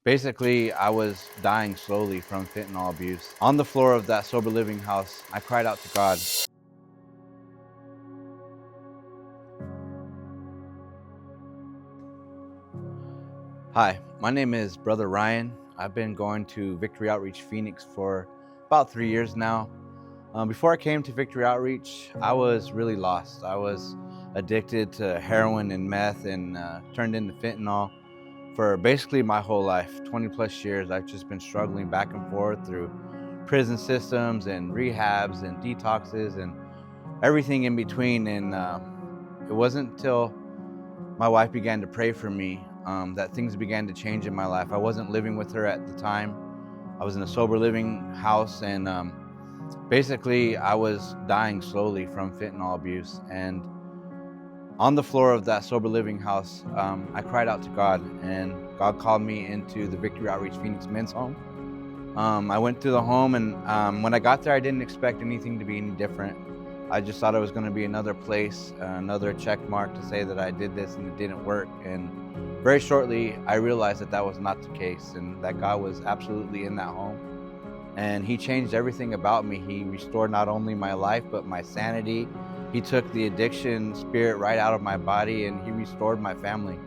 Basically, I was dying slowly from fentanyl abuse. On the floor of that sober living house, I cried out to God. Hi, my name is Brother Ryan. I've been going to Victory Outreach Phoenix for about 3 years now. Before I came to Victory Outreach, I was really lost. I was addicted to heroin and meth and turned into fentanyl for basically my whole life. 20 plus years, I've just been struggling back and forth through prison systems and rehabs and detoxes and everything in between. And it wasn't until my wife began to pray for me that things began to change in my life. I wasn't living with her at the time. I was in a sober living house, and basically I was dying slowly from fentanyl abuse. And on the floor of that sober living house, I cried out to God, and God called me into the Victory Outreach Phoenix men's home. I went to the home, and when I got there, I didn't expect anything to be any different. I just thought it was going to be another place, another check mark to say that I did this and it didn't work. And very shortly, I realized that that was not the case, and that God was absolutely in that home. And He changed everything about me. He restored not only my life, but my sanity. He took the addiction spirit right out of my body, and He restored my family.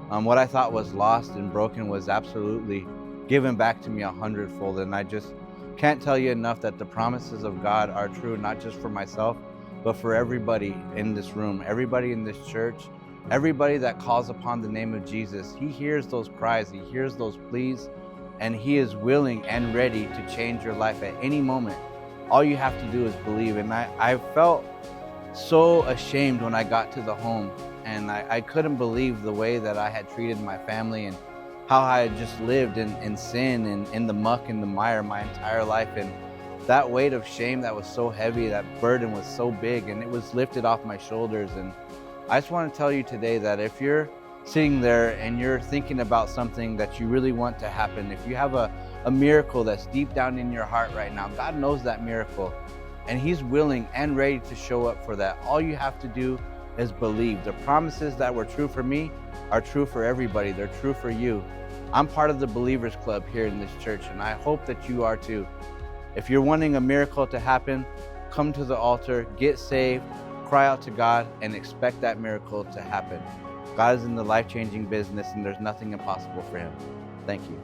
What I thought was lost and broken was absolutely given back to me 100-fold. And I just can't tell you enough that the promises of God are true, not just for myself, but for everybody in this room, everybody in this church, everybody that calls upon the name of Jesus. He hears those cries, He hears those pleas, and He is willing and ready to change your life at any moment. All you have to do is believe. And I felt so ashamed when I got to the home, and I couldn't believe the way that I had treated my family and how I had just lived in sin and in the muck and the mire my entire life. And that weight of shame that was so heavy, that burden was so big, and it was lifted off my shoulders. And I just want to tell you today that if you're sitting there and you're thinking about something that you really want to happen, if you have a miracle that's deep down in your heart right now, God knows that miracle, and He's willing and ready to show up for that. All you have to do is believe. The promises that were true for me are true for everybody. They're true for you. I'm part of the Believers Club here in this church, and I hope that you are too. If you're wanting a miracle to happen, come to the altar, get saved, cry out to God, and expect that miracle to happen. God is in the life-changing business, and there's nothing impossible for Him. Thank you.